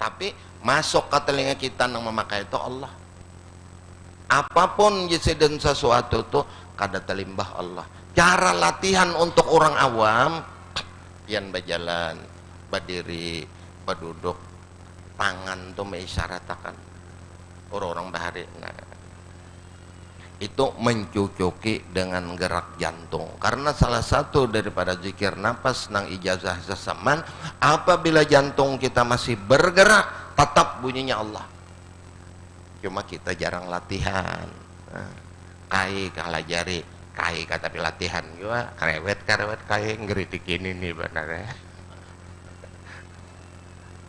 tapi masuk ke telinga kita yang memakai itu Allah. Apapun dan sesuatu itu kada telimbah Allah. Cara latihan untuk orang awam, pian berjalan, berdiri, berduduk, tangan tuh mengisyaratakan orang-orang bahari. Nah, itu mencucuki dengan gerak jantung, karena salah satu daripada zikir nafas nang ijazah sesaman, apabila jantung kita masih bergerak tetap bunyinya Allah, cuma kita jarang latihan. Kai kalah jari kai kata latihan juga karewet kai ngeritik ini nih benar ya.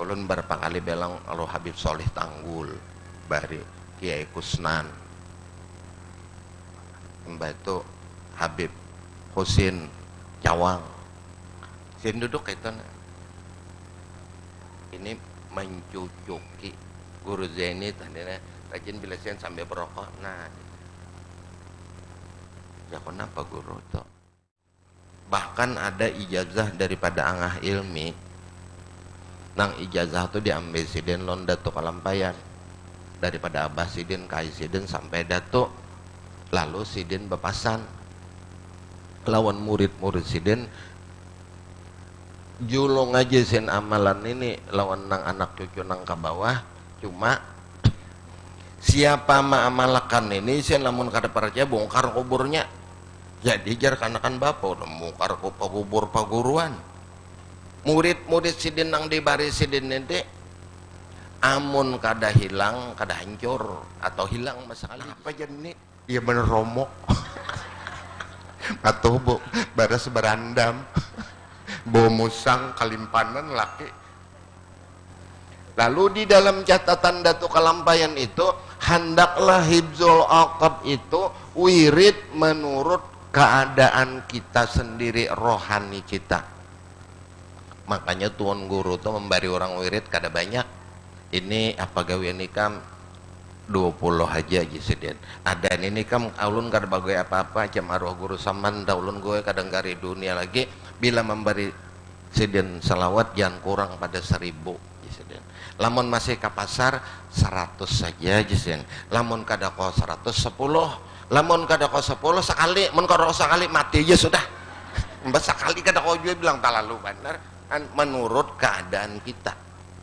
Ulun berapa kali bilang Allah Habib Solih Tanggul bari Kiai Kusnan, mbak itu Habib Husin Cawang, sin duduk itu ini mencucuki guru Zaini tadinya rajin bilasian sambil berokok. Nah, ya kenapa guru tuh? Bahkan ada ijazah daripada angah ilmi, nang ijazah tuh diambil sidin lon Datuk Kalampayan, daripada Abah Sidin Kai Sidin sampai Datuk. Lalu Sidin bepasan lawan murid-murid Sidin, julung aja sin amalan ini lawan nang anak cucu nang ke bawah, cuma siapa mengamalkan ini sin lamun kada percaya bongkar kuburnya. Jadi jar kanakan bapak udah bongkar kubur paguruan. Murid-murid Sidin nang di baris Sidin ini amun kada hilang, kada hancur atau hilang masalah apa jadi iya bener romok atau bu baras berandam bawa musang kalimpanan laki. Lalu di dalam catatan Datuk Kalampayan itu, hendaklah hibzul aqab itu wirid menurut keadaan kita sendiri, rohani kita. Makanya tuan guru tuh memberi orang wirid kada banyak. Ini apa gawe nikam 20 aja gisiden. Ada ini kam ulun kada bagai apa-apa jam arwah guru saman ulun gue kadang gari dunia lagi bila memberi siden salawat jangan kurang pada 1000 gisiden. Lamun masih ke pasar 100 saja gisiden. Lamun kada ko 110, lamun kada ko 10 sekali, mun kada sekali mati aja sudah. Mbak sekali kada ko juga bilang talalu benar menurut keadaan kita.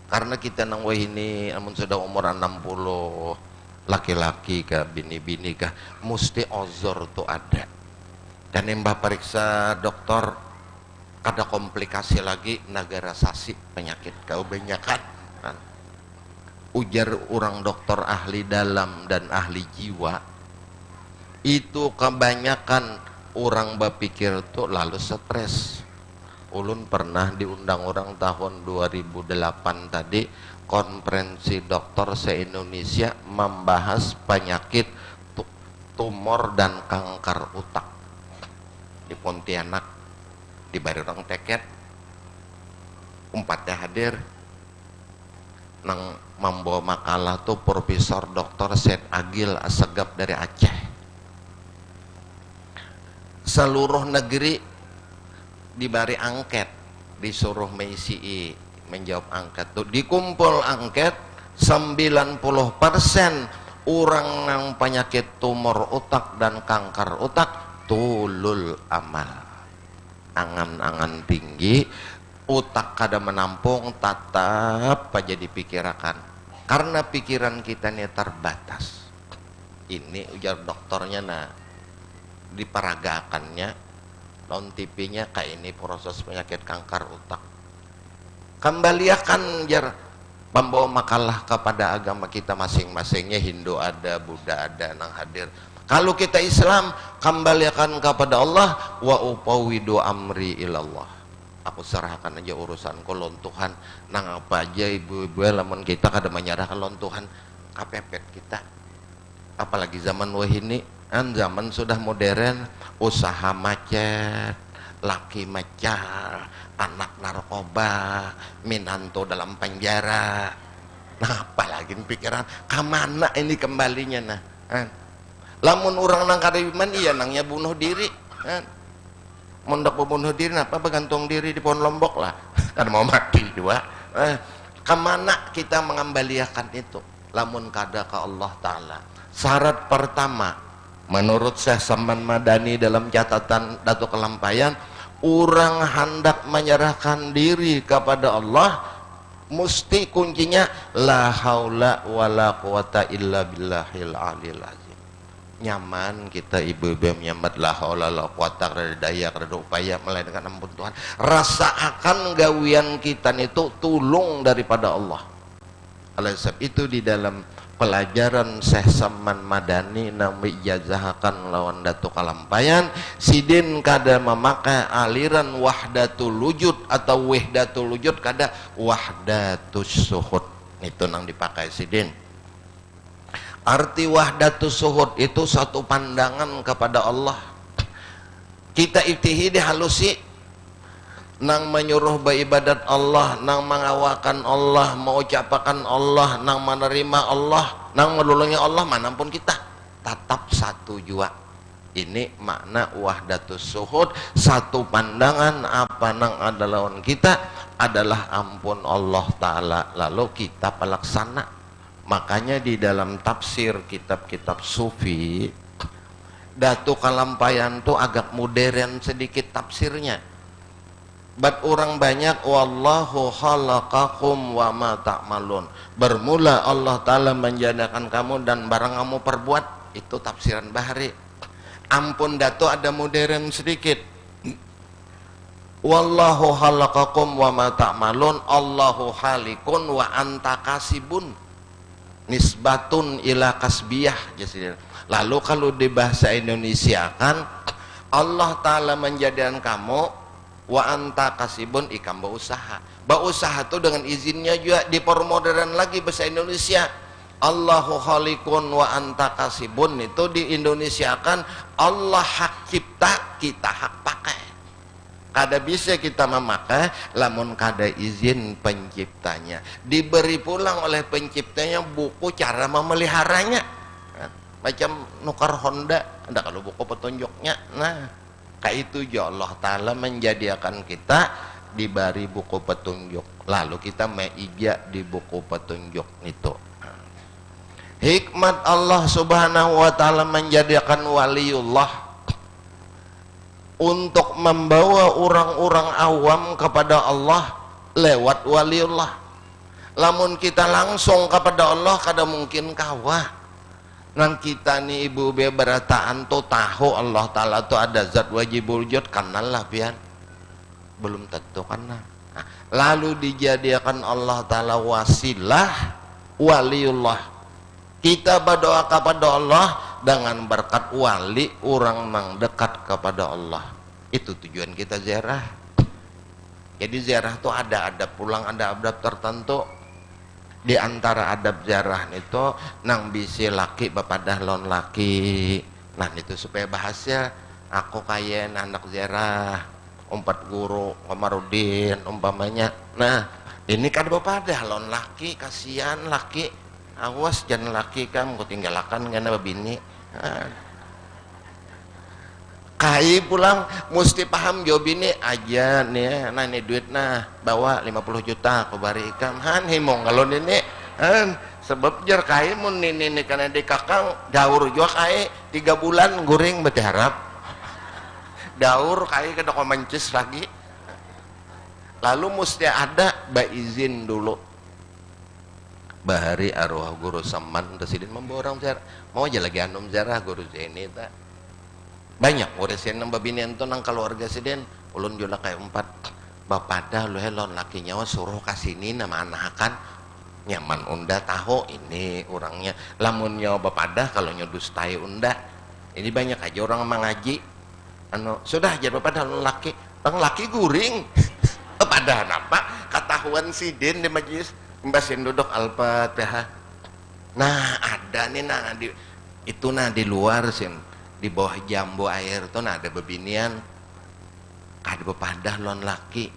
Karena kita nang wah ini amun sudah umur 60, laki-laki kah bini-bini kah mesti ozor tuh ada. Dan yang mbah periksa dokter ada komplikasi lagi negara sasi penyakit kau banyakan. Ujar orang dokter ahli dalam dan ahli jiwa itu kebanyakan orang berpikir tuh lalu stres. Ulun pernah diundang orang tahun 2008 tadi konferensi dokter se-Indonesia membahas penyakit tumor dan kanker otak di Pontianak, di Barong Teket. Umpatnya hadir nang membawa makalah tuh Profesor Dr. Said Agil Asegaf dari Aceh. Seluruh negeri diberi angket, disuruh mengisi menjawab angket tuh, dikumpul angket 90% orang yang penyakit tumor otak dan kanker otak tulul amal, angan-angan tinggi, otak kada menampung, tetap aja dipikirkan karena pikiran kita ini terbatas. Ini ujar dokternya, nah diperagakannya non TV-nya kayak ini proses penyakit kanker otak. Kembaliakan jar membawa makalah kepada agama kita masing-masingnya, Hindu ada, Buddha ada nang hadir. Kalau kita Islam kembaliakan kepada Allah, wa upawidu amri ilallah. Aku serahkan aja urusanku lon Tuhan. Nang apa aja ibu-ibu lamun kita kada menyerahkan lon Tuhan kapepet kita. Apalagi zaman wah ini zaman sudah modern, usaha macet, laki macar, anak narkoba, minanto dalam penjara. Nah apalagi pikiran kemana ini kembalinya nah. Lamun orang nang kada iman iya nangnya bunuh diri. Mondok bunuh diri apa bergantung diri di pohon lombok lah. Kan mau mati juga. Kemana kita mengembalikan itu? Lamun kada ka Allah Ta'ala. Syarat pertama, menurut Syekh Saman Madani dalam catatan Datuk Kelampayan, orang hendak menyerahkan diri kepada Allah, mesti kuncinya la haula wala quwata illa billahil aliyil azim. Nyaman kita ibu-ibu menyambat la haula la quwata, kada daya kada upaya melainkan ampun Tuhan. Rasakan gawian kita itu tulung daripada Allah. Oleh sebab itu di dalam pelajaran Syekh Saman Madani nami ijazahakan lawan Datuk Kalampayan, sidin kada memakai aliran wahdatul wujud atau wahdatul wujud, kada wahdatus suhud. Itu nang dipakai sidin. Arti wahdatus suhud itu satu pandangan kepada Allah. Kita itihi dihalusi nang menyuruh beribadat Allah, nang mengawakan Allah, mengucapkan Allah, nang menerima Allah, nang melulungi Allah, manapun kita tetap satu jua. Ini makna wahdatus suhud, satu pandangan apa nang ada lawan kita adalah ampun Allah Ta'ala, lalu kita pelaksana. Makanya di dalam tafsir kitab-kitab sufi, Datuk Kalampayan tuh agak modern sedikit tafsirnya. Bat orang banyak wallahu khalaqakum wa ma ta'malun. Bermula Allah Ta'ala menjadikan kamu dan barang kamu perbuat. Itu tafsiran Bahari. Ampun Dato ada modern sedikit. Wallahu khalaqakum wa ma ta'malun. Allahu halikun wa anta kasibun. Nisbatun ila kasbiyah. Lalu kalau di bahasa Indonesia kan, Allah Ta'ala menjadikan kamu wa anta kasibun, ikam berusaha. Berusaha itu dengan izinnya juga dipermodern lagi bahasa Indonesia. Allahu khaliqun wa anta kasibun itu di Indonesia kan Allah hak cipta, kita hak pakai. Kada bisa kita memakai lamun kada izin penciptanya. Diberi pulang oleh penciptanya buku cara memeliharanya. Macam nukar Honda, ada kalau buku petunjuknya. Nah, kayak itu ya Allah Ta'ala menjadikan kita diberi buku petunjuk, lalu kita meija di buku petunjuk itu. Hikmat Allah Subhanahu wa Ta'ala menjadikan waliullah untuk membawa orang-orang awam kepada Allah lewat waliullah. Lamun kita langsung kepada Allah kada mungkin kawah. Nang kita nih ibu be berataan tuh tahu Allah Ta'ala tuh ada zat wajibul wujud, kenal lah pian belum tentu kenal. Nah, lalu dijadikan Allah Ta'ala wasilah waliullah. Kita berdoa kepada Allah dengan berkat wali orang nang dekat kepada Allah. Itu tujuan kita ziarah. Jadi ziarah tuh ada adab pulang, ada adab tertentu. Di antara adab ziarah itu nang bisi laki bapadah lon laki. Nah itu supaya bahasnya aku kayak anak ziarah umpat guru Komarudin umpamanya. Nah ini kan bapadah lon laki, kasihan laki, awas jangan laki kan ku tinggalkan karena bini. Kai pulang mesti paham jawab ini aja nih, nah ini duit nah bawa 50 juta aku barikan han himong kalau ini han sebab jar kai mun ini karena di kakang daur juga kai 3 bulan guring berharap daur kai kada kau mencis lagi, lalu mesti ada izin dulu. Bahari arwah guru Saman Residin membawa orang ziarah, mau aja lagi anum ziarah guru Zaini tak banyak urusan nang babinian tuh nang keluarga siden ulun jula kayak 4 bapada lu helon lakinya suruh kasini nama anakan nyaman unda tahu ini orangnya lamun nyawa bapada kalau nyodustai unda ini banyak aja orang mengaji anu sudah jadi bapada lu laki bang laki guring bapada apa ketahuan siden di majelis mbasin duduk al-fatihah. Nah ada nih nah di itu nah di luar sin di bawah jambu air tuh nah ada bebinian kada bepadah lon laki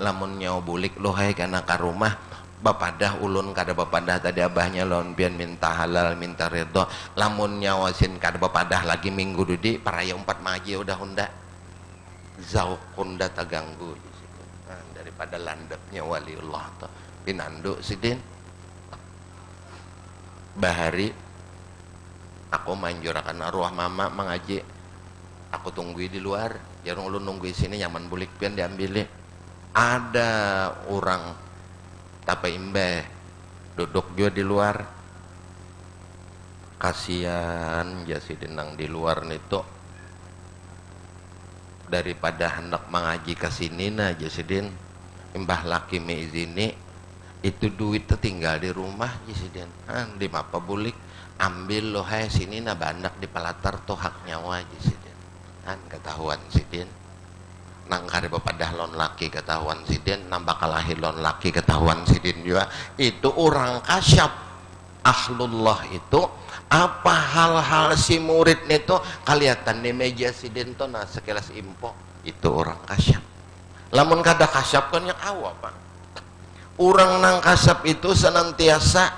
lamun nyawa bulik lo hai kana ka rumah bapadah ulun kada bapadah tadi abahnya lon pian minta halal minta ridho lamun nyawa sin kada bapadah lagi minggu dudi paraya 4 maji udah hunda zauq hunda terganggu di situ. Nah, daripada landapnya waliullah tuh pinandu sidin bahari aku manjurakan arwah mama mengaji, aku tungguin di luar, jangan lu nungguin sini nyaman bulik pian diambilin. Ada orang tapi imbe duduk juga di luar, kasihan jasidin nang di luar itu daripada hendak mengaji ke sini nah jasidin imbah laki meizini itu duit tinggal di rumah jasidin di mapa bulik ambil lo hai sini na bandak di palatar tuh hak nyawa jasidin ketahuan sidin nang kare papadah lon laki ketahuan sidin nambah kalahir lon laki ketahuan sidin juga itu orang kasyaf ahlullah itu apa hal-hal si murid itu kelihatan di meja sidin tuh nah sekilas info itu orang kasyaf. Lamun kada kasyaf kan yang awal pak orang nang kasyaf itu senantiasa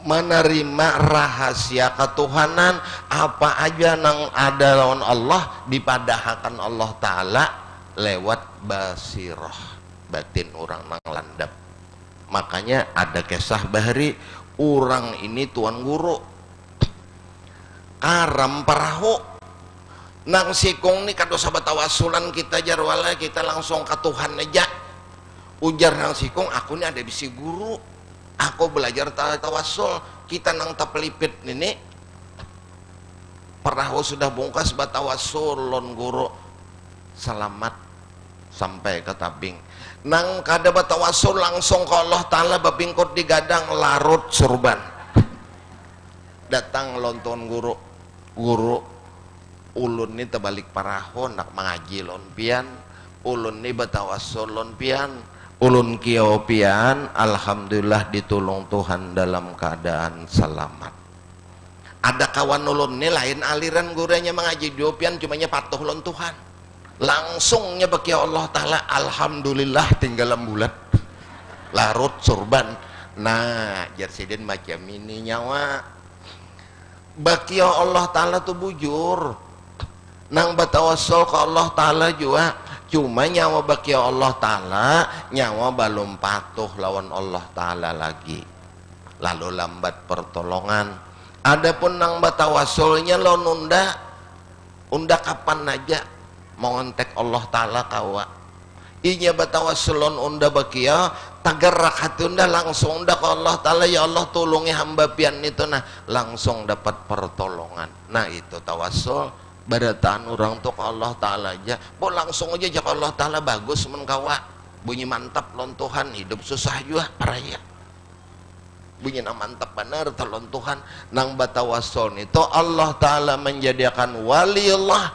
menerima rahasia ketuhanan apa aja nang ada lawan Allah dipadahkan Allah Ta'ala lewat basirah batin orang nang landap. Makanya ada kisah bahari orang ini tuan guru karam perahu nang sikong ni kado sahabat tawasulan kita jarwala kita langsung ke Tuhan aja ujar nang sikong aku ini ada bisi guru aku belajar tawasul kita nang tapelipit ini perahu sudah bongkas batawasul lon guru selamat sampai ke tabing nang kada batawasul langsung ke Allah Ta'ala babingkot digadang larut surban datang lonton guru ulun ni terbalik paraho nak mengaji lon pian ulun ni batawasul lon pian ulun kiau pian alhamdulillah ditolong Tuhan dalam keadaan selamat. Ada kawan ulun ni lain aliran gurunya mengaji dua pian cumanya patuh lon Tuhan langsungnya bagi Allah Ta'ala alhamdulillah tinggal bulat larut surban. Nah jarsidin macam ini nyawa bagi Allah Ta'ala tuh bujur nang batawasul ke Allah Ta'ala juga cuma nyawa bagi Allah Ta'ala nyawa belum patuh lawan Allah Ta'ala lagi lalu lambat pertolongan. Adapun nang batawasulnya lo unda kapan aja mau ngontek Allah Ta'ala kawa inya batawasulon unda bakia tagerak hati unda langsung unda ke Allah Ta'ala ya Allah tolongi hamba pian itu nah langsung dapat pertolongan. Nah itu tawasul barataan orang tuh ke Allah Ta'ala aja bo langsung aja jak Allah Ta'ala bagus menkawa bunyi mantap lon Tuhan hidup susah juga paraya bunyi na mantap benar telon Tuhan nang batawasul itu Allah Ta'ala menjadikan waliullah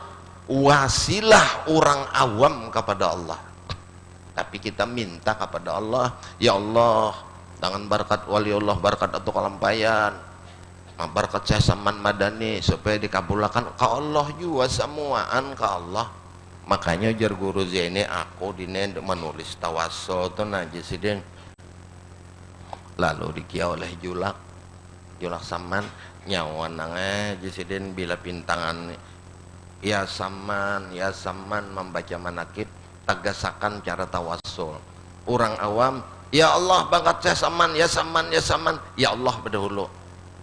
wasilah orang awam kepada Allah tapi kita minta kepada Allah ya Allah dengan berkat waliullah berkat atau kalampayan berkat saya saman madani supaya dikabulkan ke Allah juga semuaan ke Allah. Makanya jar guru ini aku dine menulis tawasul tuh najisidin lalu dikia oleh julak saman nyawa nange jisidin bila pintangan ya saman membaca manakib tagasakan cara tawasul orang awam ya Allah bangkat saya saman ya Allah berdahulu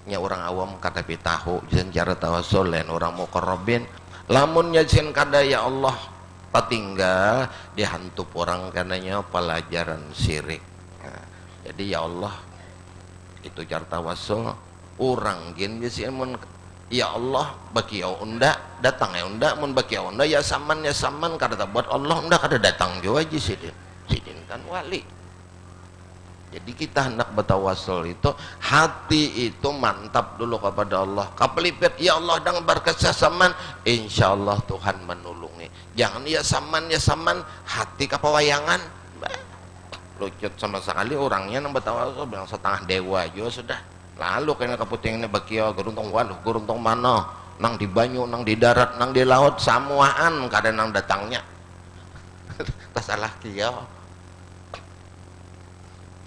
nya orang awam kata pitahu jen cara tawasul lain orang muqarrabin lamun nyajen kada ya Allah patinggal dihantup orang karenanya pelajaran syirik. Nah, jadi ya Allah itu cara tawasul orang gin biasanya ya Allah bagi ya unda datang ya unda mun bagi ya unda ya saman kada buat Allah unda kada datang juga aja sidin kan wali. Jadi kita hendak bertawasul itu hati itu mantap dulu kepada Allah kapelipit ya Allah dengan berkat saman insyaallah Tuhan menolongi jangan ya saman hati kapawayangan lucut sama sekali orangnya nang bertawasul bilang setengah dewa juga sudah. Lalu kena keputingnya bakia geruntong waluh geruntong mana nang di banyu nang di darat nang di laut samuaan kadang nang datangnya tasalah kia.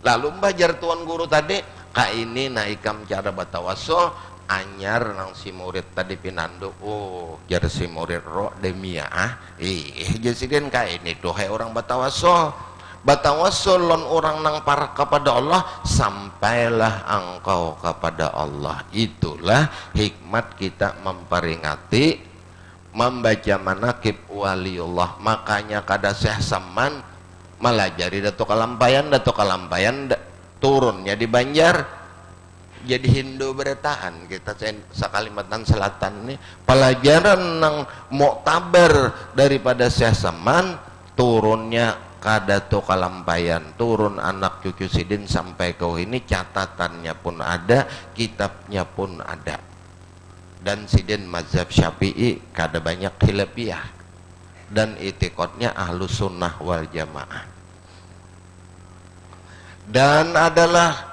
Lalu belajar tuan guru tadi kak ini naikam cara batawasul anyar nang si murid tadi pinando jar si murid roh demia jadi sidin kak ini dohai orang batawasul batawassul lon orang nang para kepada Allah, sampailah engkau kepada Allah. Itulah hikmat kita memperingati membaca manaqib waliullah. Makanya kada Syekh Saman melajari Datuk Kalampayan turunnya di Banjar jadi Hindu bertahan kita sa Kalimantan Selatan ini pelajaran nang muktabar daripada Syekh Saman, turunnya kada Datuk Kalampayan, turun anak cucu Sidin sampai ke ini, catatannya pun ada, kitabnya pun ada. Dan Sidin mazhab Syafi'i kada banyak khilafiyah dan itikadnya Ahlus Sunnah wal Jamaah. Dan adalah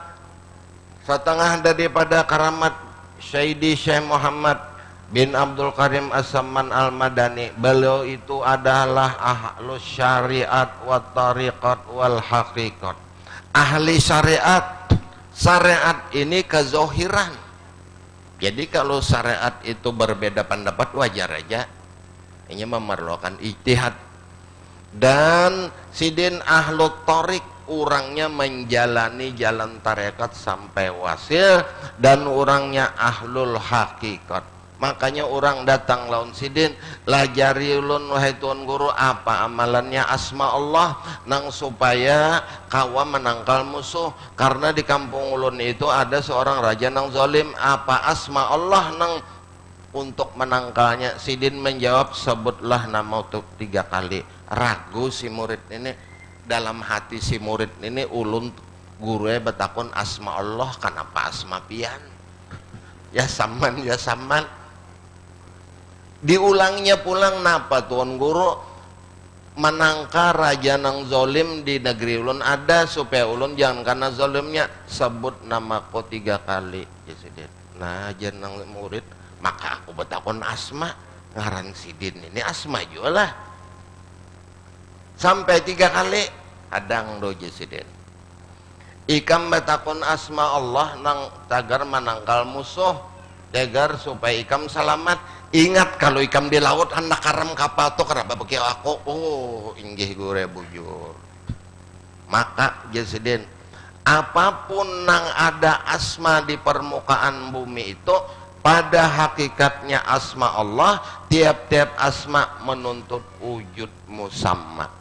setengah daripada karamat Syekh Muhammad bin Abdul Karim As-Samman Al-Madani. Beliau itu adalah ahlus syariat wa tariqat wal haqiqat. Ahli syariat. Syariat ini kezohiran. Jadi kalau syariat itu berbeda pendapat wajar aja. Ini memerlukan ijtihad. Dan Sidin ahlu tarik, orangnya menjalani jalan tarekat sampai wasil, dan orangnya ahlul hakikat. Makanya orang datang laun Sidin, lajari ulun wahai tuan guru apa amalannya asma Allah nang supaya kawa menangkal musuh, karena di kampung ulun itu ada seorang raja nang zalim, apa asma Allah nang untuk menangkalnya. Sidin menjawab, sebutlah nama untuk 3 kali. Ragu si murid ini, dalam hati si murid ini ulun guru betakun asma Allah kenapa asma pian ya saman ya saman. Diulangnya pulang, napa tuan guru menangka raja nang zolim di negeri ulun ada, supaya ulun jangan karena zolimnya sebut namaku 3 kali ya Sidin. Nah jenang murid, maka aku betakun asma ngaran Sidin ini asma juga lah sampai 3 kali hadang do ya Sidin. Ikam betakun asma Allah nang tagar menangkal musuh, tagar supaya ikam selamat. Ingat kalau ikam di laut hendak karam kapal tuh kenapa pakai aku, oh inggih gue bujur. Maka Jasidin, apapun nang ada asma di permukaan bumi itu pada hakikatnya asma Allah, tiap-tiap asma menuntut wujud musamma.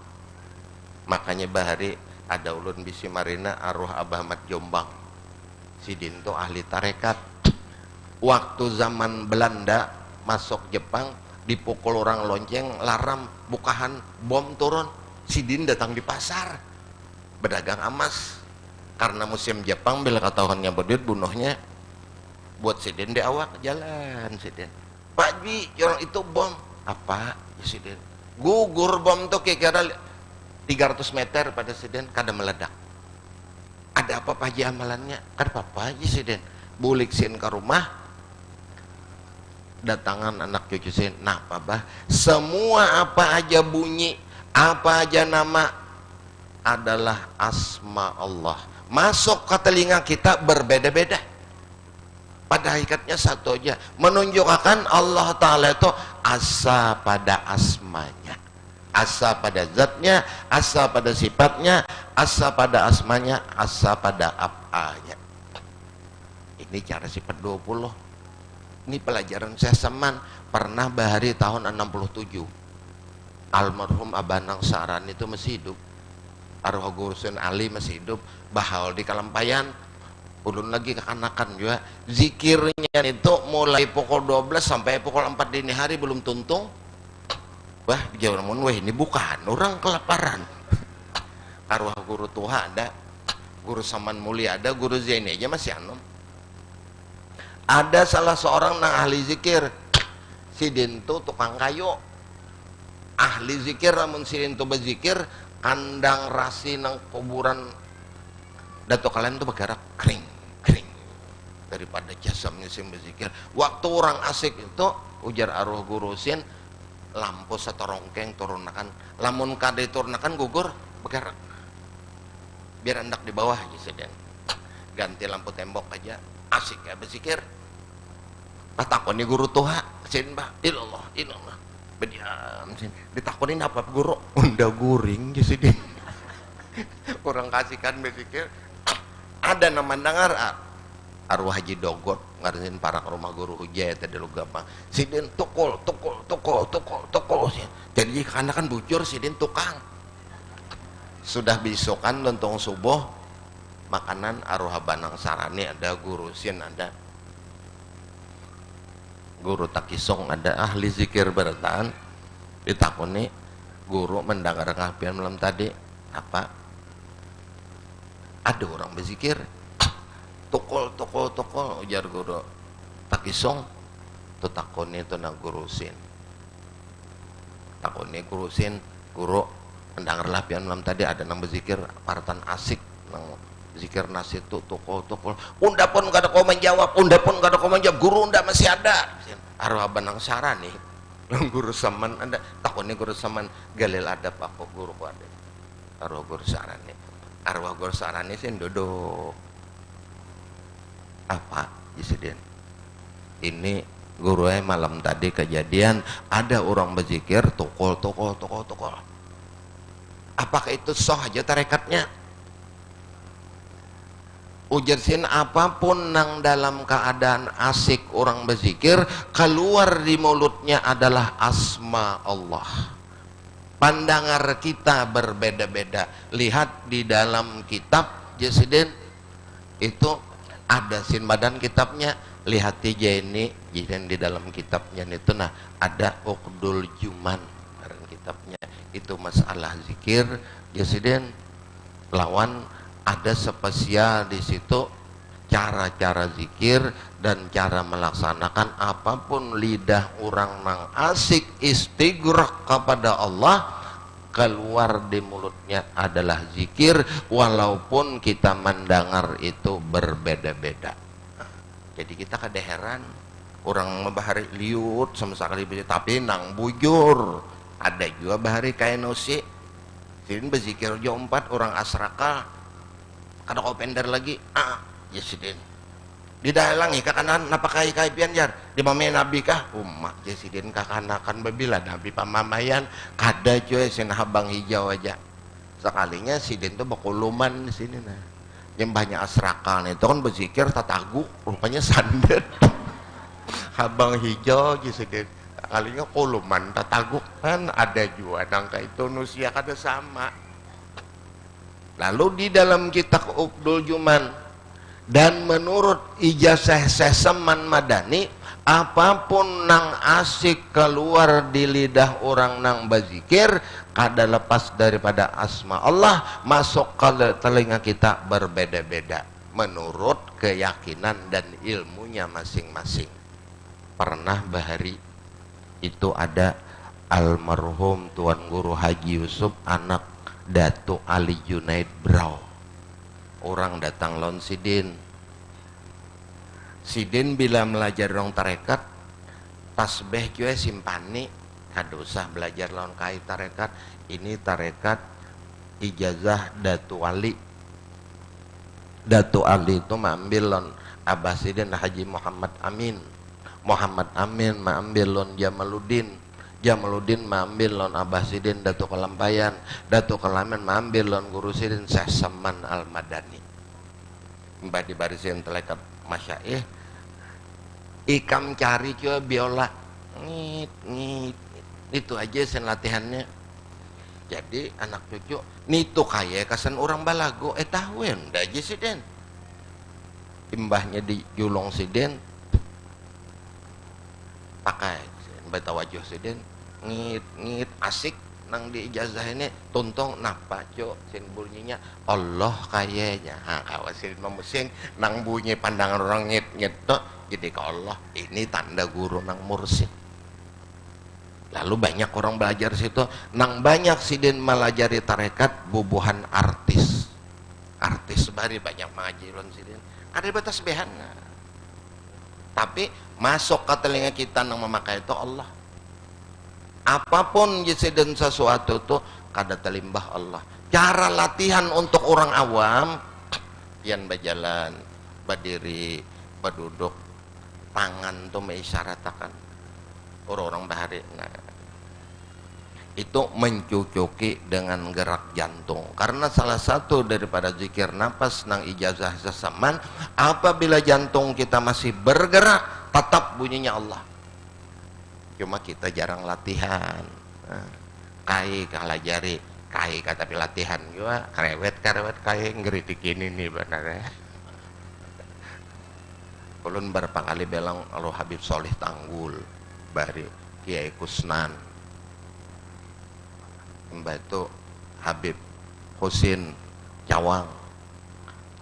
Makanya bahari ada ulun bisi marina arwah Abah Ahmad Jombang. Sidin tuh ahli tarekat. Waktu zaman Belanda masuk Jepang, dipukul orang lonceng, laram, bukahan, bom turun. Sidin datang di pasar berdagang emas, karena musim Jepang bila ketahuannya berduit bunuhnya. Buat Sidin di awak jalan Sidin, Pak Ji orang itu bom apa ya Sidin, gugur bom tuh kira-kira 300 meter pada Sidin kada meledak. Ada apa Pak Ji amalannya? Kada apa-apa ya Sidin, bulik sin ke rumah, datangan anak cucu sin, nah apa bah, semua apa aja bunyi, apa aja nama adalah asma Allah, masuk ke telinga kita berbeda-beda, pada hakikatnya satu aja, menunjukkan Allah Ta'ala itu asa pada asmanya, asa pada zatnya, asa pada sifatnya, asa pada asmanya, asa pada apanya. Ini cara sifat 20. Ini pelajaran saya Saman pernah bahari tahun 67. Almarhum Abanang Saran itu masih hidup, arwah Gurusin Ali masih hidup, bahal di Kalampayan, ulun lagi kekanakan juga. Zikirnya itu mulai pukul 12 sampai pukul 4 dini hari belum tuntung. Wah, jauh namun wah ini bukan orang kelaparan. Arwah Guru Tuha ada, Guru Saman Mulia ada, Guru Zaini aja masih anom. Ada salah seorang nang ahli zikir, Sidin tu tukang kayu, ahli zikir, namun Sidin tu berzikir, kandang rasi nang kuburan Datuk kalian tu bergerak kering kering daripada jasamnya sing berzikir. Waktu orang asik itu ujar arwah Guru Sin, lampu satu rongkeng turunakan, lamun kade turunakan gugur bergerak, biar hendak di bawah aja Sidin, ganti lampu tembok aja, asik ya berzikir. Takoni guru Tuha, sin bah, ilallah, berdiam sin. Ditakonin apa guru? Unda guring Sidin. Orang kasihkan berzikir, ada nama dengar arwah Haji Dogot ngarenin para ke rumah guru hujaya tadi lu gampang sidin tukul jadi karena kan bujur sidin tukang sudah besokan lontong subuh makanan arwah Banang Sarani ada guru Sin ada guru Takisong ada ahli zikir bertahan ditakuni guru mendengar ngapian malam tadi apa ada orang berzikir tukul ujar guru Takisong tu takoni tu na guru Sin takoni guru Sin guru mendengar lapian malam tadi ada nang berzikir paratan asik nang zikir nasi tu tukul unda pun gak ada kau menjawab guru unda masih ada arwah Banang Sarani guru Saman ada takoni guru Saman galil adab apa guru ku ada arwah guru Sarani sin duduk apa Isiden ini guru malam tadi kejadian ada orang berzikir tukul apakah itu sah aja tarekatnya ujar Sin apapun nang dalam keadaan asik orang berzikir keluar di mulutnya adalah asma Allah pandangan kita berbeda-beda lihat di dalam kitab Jesiden itu ada Sin badan kitabnya lihat aja ini jadi di dalam kitabnya itu nah ada Uqdul Juman badan kitabnya itu masalah zikir Jesiden lawan ada spesial di situ cara-cara zikir dan cara melaksanakan apapun lidah orang nang asik istighraq kepada Allah keluar di mulutnya adalah zikir walaupun kita mendengar itu berbeda-beda. Jadi kita kada heran orang membahari liut sama sekali tapi nang bujur ada juga bahari kayak nosi sidin berzikir jo 4 orang asraka kada kau pender lagi ya sidin di dalangi kakanan napa kai pian jar di mame nabi kah umat jesiden kakanakan babila nabi pamamayan kada cuy sin habang hijau aja sekalinya sidin tuh bakuluman di sini nah yang banyak asrakan itu kan berzikir tatagu rupanya sandet habang hijau jesiden kalinya kuluman tatagu kan ada juga nangka itu nusia kada sama lalu di dalam kitab Uqdul Juman dan menurut ijazah Seseman Madani apapun nang asik keluar di lidah orang nang berzikir kada lepas daripada asma Allah masuk ke telinga kita berbeda-beda menurut keyakinan dan ilmunya masing-masing. Pernah bahari itu ada almarhum Tuan Guru Haji Yusuf anak Datuk Ali Junaid Brau orang datang lawan Sidin bila belajar rong tarekat tasbih juga simpani kada usah belajar lawan kai tarekat ini tarekat ijazah Datu Ali itu mengambil lawan Abah Sidin Haji Muhammad Amin mengambil lawan Jamaluddin mengambil lawan Abah Sidin Datuk Kelampayan mengambil lawan Guru Sidin Seseman Al-Madani mbak di barisin telekat masyaih ikam cari juga biola ngit itu aja sen latihannya jadi anak cucu nitu kaya kasan orang balago tahuan dah aja Sidin imbahnya di julong Sidin pakai baca wajah Sidin ngit asik nang di ijazah ini tuntong napa cok sin bunyinya Allah kayaknya kawasin memusing nang bunyi pandangan orang ngit tok jadi ke Allah ini tanda guru nang mursid lalu banyak orang belajar situ nang banyak Sidin melajari tarekat bubuhan artis bari banyak mengajilon Sidin ada batas behan tapi masuk ke telinga kita nang memakai itu Allah apapun Sidin sesuatu tuh kada telimbah Allah cara latihan untuk orang awam pian berjalan berdiri berduduk tangan tuh mengisyaratakan orang-orang bahari nah itu mencucuki dengan gerak jantung, karena salah satu daripada zikir nafas nang ijazah sesaman, apabila jantung kita masih bergerak tetap bunyinya Allah. Cuma kita jarang latihan. Kai kalah jari kai kata latihan juga karewet kai ngeritik ini nih benar ya. Ulun berapa kali belang Alo Habib Solih Tanggul bari Kiai Kusnan mbak itu Habib Husin Cawang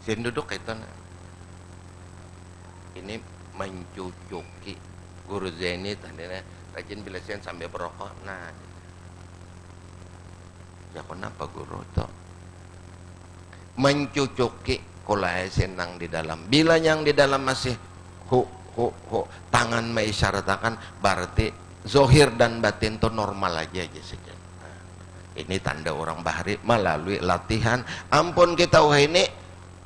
sin duduk itu ini mencucuki guru Zaini tadinya rajin bilasian sambil berokok. Nah ya kenapa guru tuh mencucuki kulai senang di dalam, bila yang di dalam masih hu tangan mengisyaratakan berarti zohir dan batin tuh normal aja saja. Nah, ini tanda orang bahari melalui latihan. Ampun kita wah ini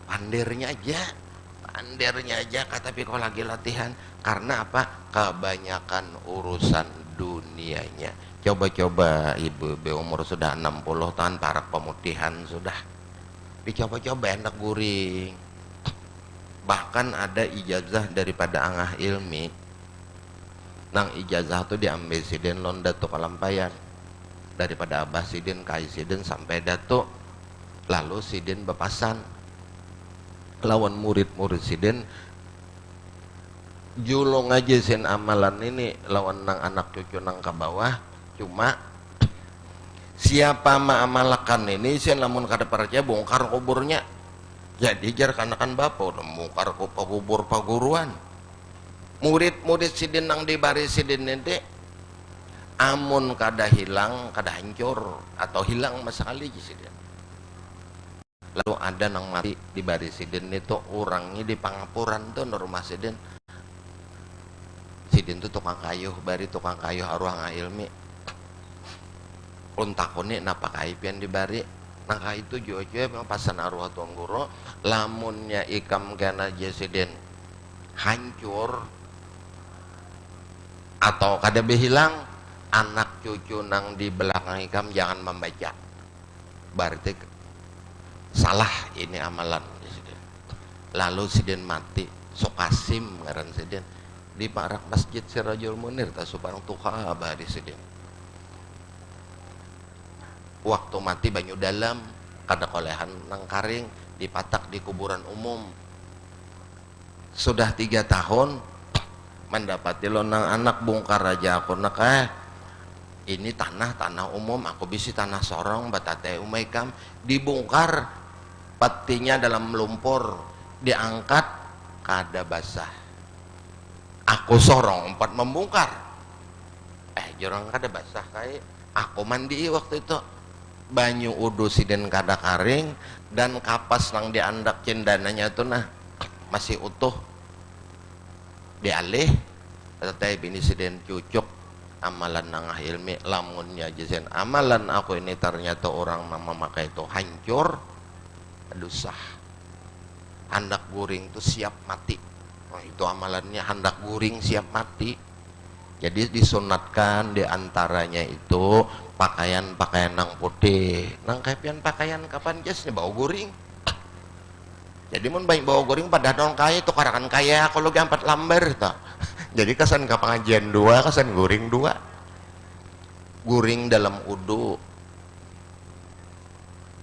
pandirnya aja tapi kalau lagi latihan, karena apa? Kebanyakan urusan dunianya. Coba-coba ibu umur sudah 60 tahun parak pemutihan sudah dicoba-coba enak guring. Bahkan ada ijazah daripada angah ilmi nang ijazah itu diambil sidin lon datuk kalampayan daripada abah sidin kai sidin sampai datuk, lalu sidin bepasan lawan murid-murid sidin julung aja sin amalan ini lawan nang anak cucu nang ke bawah. Cuma siapa mengamalkan ini sin lamun kada percaya bongkar kuburnya. Jadi jar kanakan bapak udah bongkar kubur paguruan. Murid-murid sidin nang di baris sidin ini amun kada hilang kada hancur atau hilang sekali sidin. Lalu ada nang mati di baris sidin itu orangnya di pangapuran tuh rumah sidin. Sidin tuh tukang kayuh, bari tukang kayuh arwah ilmi. Untakoni napa kaipian di bari nangka itu juga pasan arwah tuang guru lamunnya ikam kena jesiden hancur atau kada behilang, anak cucu nang di belakang ikam jangan membaca, berarti salah ini amalan sidin. Lalu sidin mati sokasim ngaran sidin di parak masjid Sirajul Munir tak suparang tuha bari sidin. Waktu mati banyu dalam kada kolehan nang karing dipatak di kuburan umum. Sudah 3 tahun mendapati lo nang anak bongkar aja aku nak ini tanah umum aku bisi tanah sorong batate umaikam dibongkar patinya dalam lumpur diangkat kada basah. Aku sorong 4 membongkar jorong kada basah kayak aku mandi waktu itu banyu udu sidin kada karing dan kapas nang diandak cendananya itu nah masih utuh dialih teteh bini sidin cucuk amalan nang ilmi lamunnya jesen amalan aku ini ternyata orang memakai itu hancur aduh sah handak guring itu siap mati. Nah, itu amalannya handak guring siap mati. Jadi disunatkan diantaranya itu pakaian nang putih nang kapian pakaian kapan jasnya bawa guring. Jadi mun baik bawa guring pada non kaya itu karakan kaya kalau gampat lamber toh. Jadi kesan ke pengajian 2 kesan guring 2 guring dalam udu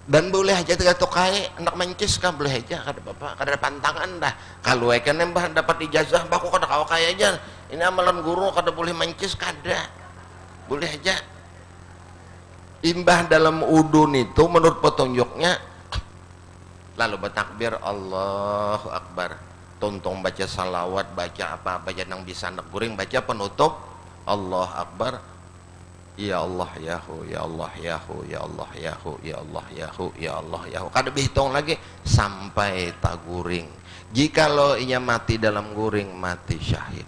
dan boleh aja tiga tokai anak mencis kan boleh aja kada bapak kada pantangan dah kalau ikan nembah dapat ijazah baku kada kawa kaya aja ini amalan guru kada boleh mencis kada boleh aja imbah dalam udun itu menurut petunjuknya lalu bertakbir Allahu Akbar tontong baca salawat baca apa baca nang bisa nak guring baca penutup Allah Akbar ya Allah yahu ya Allah yahu ya Allah yahu ya Allah yahu ya Allah yahu kada dihitung lagi sampai tak guring. Jikalau ia mati dalam guring mati syahid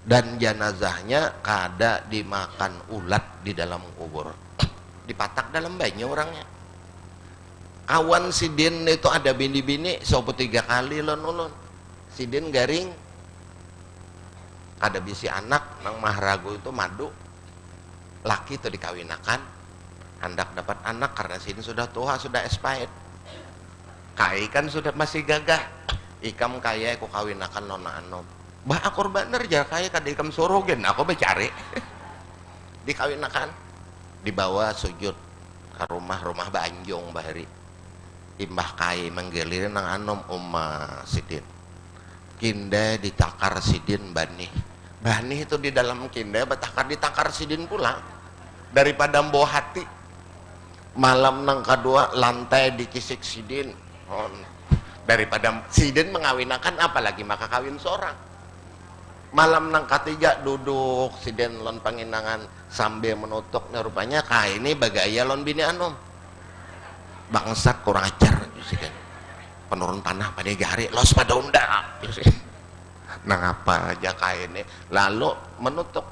dan jenazahnya kada dimakan ulat di dalam kubur dipatak dalam banyu orangnya. Awan sidin itu ada bini-bini sopo 3 kali ulun sidin garing ada bisi anak nang mahrago itu madu laki itu dikawinakan, hendak dapat anak karena sini sudah tua, sudah expired. Kai kan sudah masih gagah, ikam kaya aku kawinakan nona anom. Bah akur bener ya kaya kada ikam surugen, aku becari. Dikawinakan, dibawa sujud ke rumah Banjong bahari. Imbah kai menggelir nang anom sidin. Kinda ditakar sidin banih. Banih itu di dalam kinda ditakar sidin pula. Daripada mbawa hati. Malam nang kedua lantai dikisik sidin. Daripada sidin mengawinakan apalagi maka kawin seorang. Malam nang ketiga duduk sidin lon panginangan sambil menutuk rupanya kai ini bagaya lon bini anom. Bangsat kurang ajar sidin. Penurun panah pada gari los pada unda. Nah apa aja kai ini lalu menutuk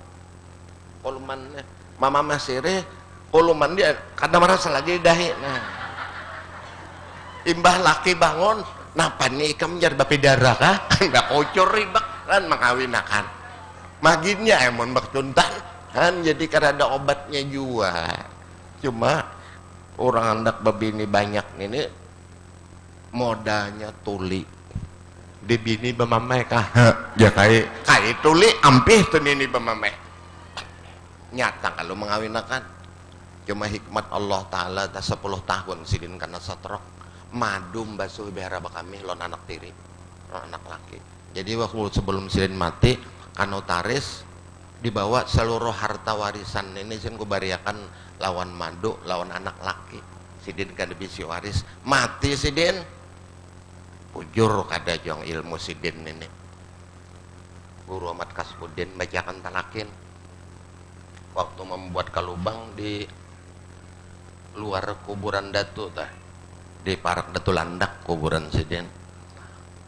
kolumannya mama masire koluman dia kadang merasa lagi dahi. Nah imbah laki bangun napa nih ikam jar bapi darah kah nggak kocor ribak kan mengawinakan maginnya emon baktuntan kan jadi karena ada obatnya juga cuma orang hendak babini banyak ini modalnya tuli di bini bemamai kah ya kai tuli ampih tuh ini bemamai nyata kalau mengawinakan cuma hikmat Allah Ta'ala tak 10 tahun sidin karena satrok madum basuh behara kami lon anak tiri lon anak laki jadi waktu sebelum sidin mati kan notaris dibawa seluruh harta warisan ini sin kubariakan lawan madu lawan anak laki sidin kada bisi waris mati sidin ujur kada jong ilmu sidin ini Guru Ahmad Kasbudin bacakan talakin waktu membuat kalubang di luar kuburan datu tah di parak datu landak kuburan sidin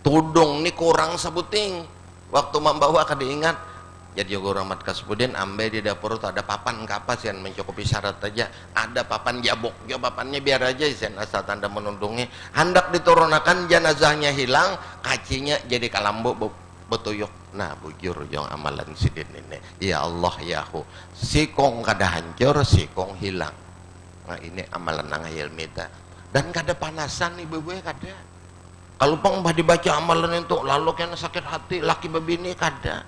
tudung ini kurang sebuting waktu membawa kada ingat jadi Guru Ahmad Kasbudin ambil di dapur tuh ada papan kapas yang mencukupi syarat aja ada papan jabok jo papannya biar aja sen asal tanda menundungi hendak diturunkan jenazahnya hilang kacinya jadi kalambo betuyuk nah bujur jong amalan sidin ini ya Allah yahu sikong kada hancur sikong hilang nah ini amalan nang hilmita dan kada panasan ibu kada kalau pang dibaca amalan itu lalu kena sakit hati laki babini kada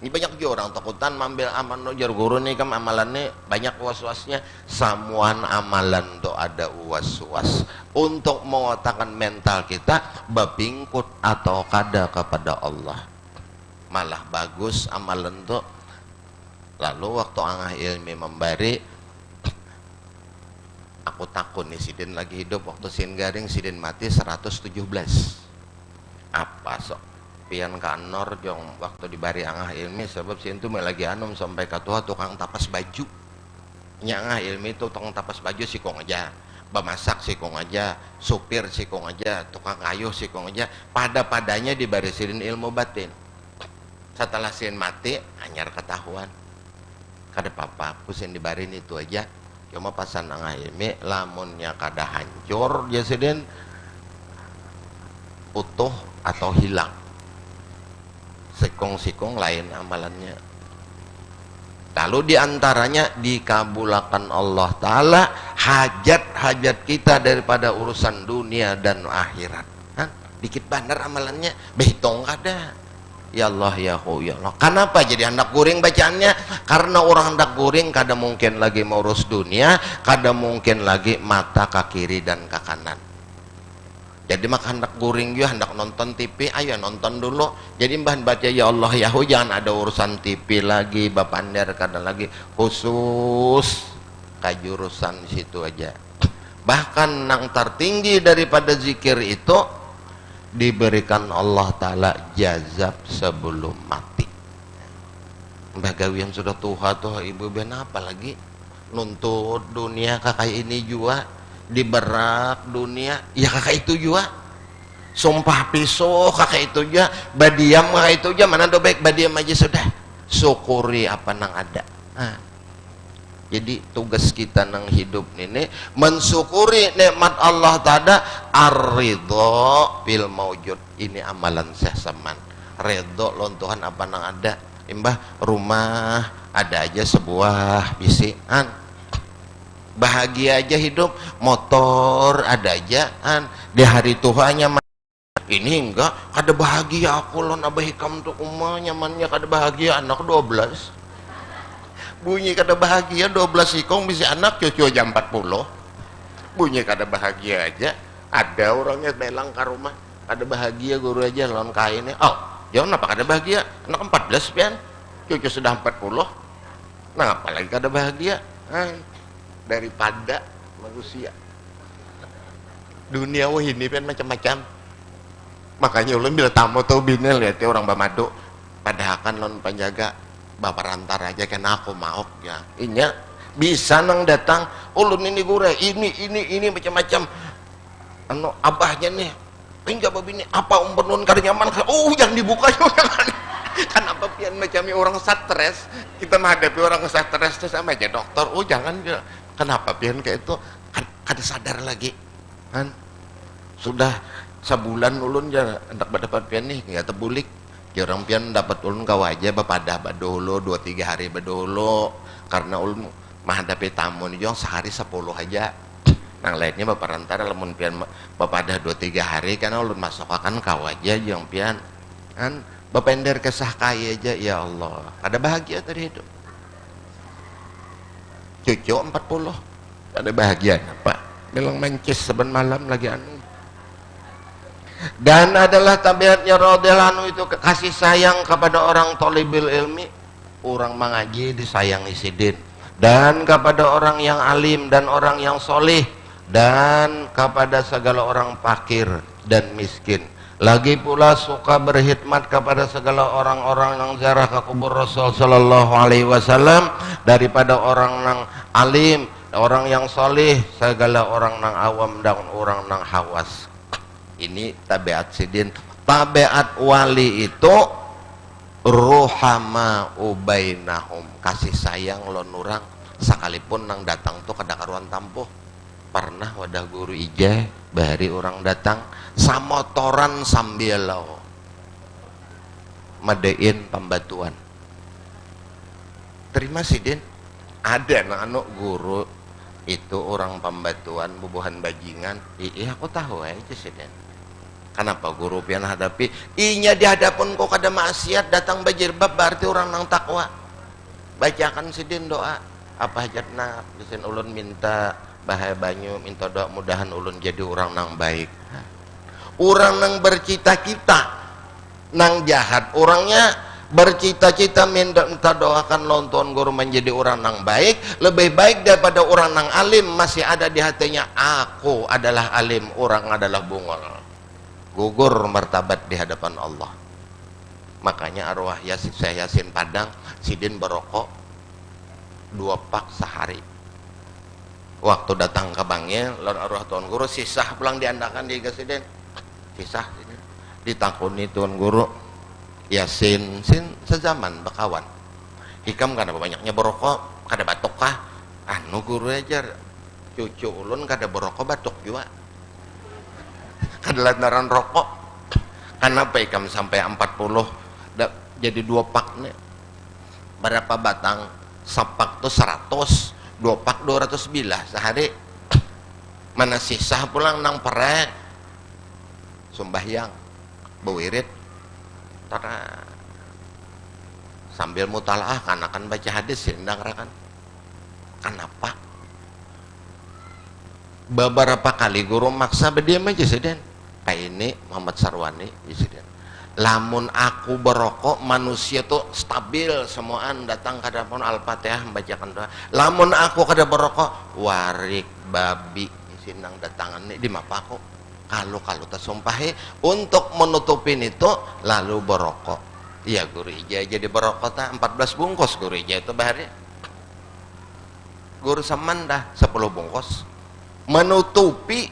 ini banyak juga orang takutan mambil aman no jar guru nih kam amalannya banyak was-wasnya samuan amalan tuh ada was-was untuk mengotakkan mental kita bapingkut atau kada kepada Allah malah bagus amalan tuh lalu waktu angah ilmi memberi aku takut nih sidin lagi hidup waktu sin garing sidin mati 117 apa sok pian kanor jong waktu dibari angah ilmi sebab sin itu lagi anom sampai katua tukang tapas baju nyangah ilmi itu tukang tapas baju sikong aja bemasak sikong aja supir sikong aja tukang kayu sikong aja padanya dibari sidin ilmu batin setelah sin mati anyar ketahuan kada apa-apa pusin dibarin itu aja cuma pasan angah ilmi lamunnya kada hancur ya sidin utuh atau hilang sikong-sikong lain amalannya lalu diantaranya dikabulakan Allah Ta'ala hajat-hajat kita daripada urusan dunia dan akhirat dikit bandar amalannya behitung kada ya Allah ya Allah kenapa jadi hendak guring bacaannya karena orang hendak guring kada mungkin lagi mengurus dunia kada mungkin lagi mata ke kiri dan ke kanan jadi maka hendak guring juga hendak nonton TV ayo nonton dulu jadi bahan baca ya Allah yahu jangan ada urusan TV lagi bapandar kadang lagi khusus kajurusan situ aja bahkan yang tertinggi daripada zikir itu diberikan Allah Ta'ala jazab sebelum mati bagawi yang sudah tua tuh ibu ben apa lagi nuntut dunia kakak ini juga diberak dunia ya kakak itu juga sumpah pisau kakak itu juga badiam kakak itu juga mana do baik badiam aja sudah syukuri apa nang ada jadi tugas kita nang hidup ini mensyukuri nikmat Allah Ta'ala ar-ridho bil maujud ini amalan saya seman redho lon Tuhan apa nang ada imbah rumah ada aja sebuah bisian, bahagia aja hidup, motor ada aja di hari tuanya. Ini enggak ada bahagia aku lon abah hikam tuh umah nyamannya kada bahagia anak 12 bunyi kada bahagia 12 ikong bisa anak cucu aja 40 bunyi kada bahagia aja. Ada orangnya belang ke rumah kada bahagia guru aja lon kainnya, oh jangan apa kada bahagia anak 14 pian cucu sudah 40, nah apalagi kada bahagia daripada manusia dunia wah ini pian macam-macam. Makanya ulun bila tamu tau bina lihat orang bamadu padahal kan lon penjaga baparantar aja kan aku mau ya inya bisa nang datang ulun ini gure ini macam-macam anu abahnya nih enggak babini apa umpenun kada nyaman yang dibuka kan apa pian macam orang stres kita menghadapi orang stres itu sama aja dokter jangan kenapa pian kayak itu kan kada sadar lagi kan sudah sebulan ulun ya hendak berdapat pian nih nggak terbulik orang pian dapat ulun kau aja bapadah badolo 2-3 hari badolo karena ulun menghadapi tamu nih jong sehari 10 aja nang lainnya baparantara lemun pian bapadah 2-3 hari karena ulun masuk akan kau aja jong pian kan bapender kesah kaya aja ya Allah ada bahagia tadi hidup cucu 40 ada bahagia apa bilang mencis seben malam lagi anu. Dan adalah tabiatnya radhiyallahu anhu itu kasih sayang kepada orang thalibul ilmi, orang mengaji disayangi sidin, dan kepada orang yang alim dan orang yang solih, dan kepada segala orang fakir dan miskin. Lagi pula suka berkhidmat kepada segala orang-orang yang ziarah ke kubur Rasul sallallahu alaihi wasallam, daripada orang yang alim, orang yang solih, segala orang yang awam dan orang yang hawas. Ini tabiat sidin. Tabiat wali itu ruhama ubainahum, kasih sayang lon urang sekalipun nang datang tuh kada karuan tampuh. Pernah wadah guru ijah bahari orang datang samotoran sambil lau madein pembatuan terima sidin ada anak guru itu orang pembatuan bubuhan bajingan iya aku tahu aja sidin. Kenapa guru pian hadapi inya di hadapan kok kada maksiat datang bajilbab berarti orang nang takwa bacakan sidin doa apa hajatna bisin ulun minta bahaya banyu minta doa mudahan ulun jadi orang nang baik orang nang bercita-cita nang jahat orangnya bercita-cita minta doakan lonton guru menjadi orang nang baik lebih baik daripada orang nang alim masih ada di hatinya aku adalah alim orang adalah bungol gugur martabat di hadapan Allah. Makanya arwah Yasin Syekh Yasin Padang sidin berokok 2 pak sehari. Waktu datang ke bangnya lawan arwah tuan guru sisah pulang diandakan di sidin sisah ditakuni tuan guru Yasin sin sezaman bakawan hikam kada banyaknya berokok kada batuk kah anu guru ajar cucu ulun kada berokok batuk juga kada lantaran rokok kenapa ikam sampai 40 jadi 2 pak nih berapa batang sepak tuh 100 2 pak 200 bilah sehari mana sisah pulang nang perek sembahyang bewirid tara sambil mutalaah kan baca hadis sindang rakan kenapa beberapa kali guru maksa berdiam aja sidin kayak ini Muhammad Sarwani sidin lamun aku berokok manusia tuh stabil semuaan datang ke hadapan Al-Fatihah membacakan doa lamun aku kada berokok warik babi sinang datangan nih di mapaku kalau tersumpahi untuk menutupin itu lalu berokok iya guru ija jadi berokok tak 14 bungkus guru ija itu bahari guru saman dah 10 bungkus menutupi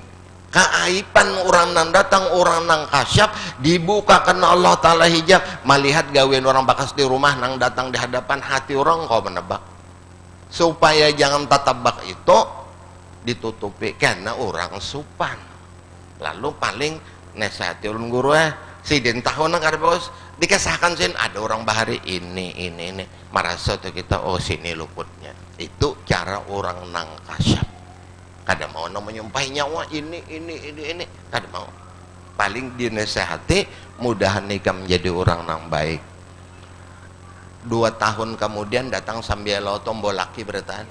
keaiban orang nang datang orang nang kasyaf dibukakan Allah Ta'ala hijab melihat gawean orang bakas di rumah nang datang di hadapan hati orang kau menebak supaya jangan tatabak itu ditutupi karena orang supan lalu paling nasihati ulun guru Sidin tahun kada bos dikesahkan sin ada orang bahari ini merasa tuh kita oh sini luputnya. Itu cara orang nang kasyaf. Kada mau menyumpahi nyawa ini kada mau. Paling dinasehati mudahan nikah menjadi orang nang baik. 2 tahun kemudian datang sambil tombol laki bertahan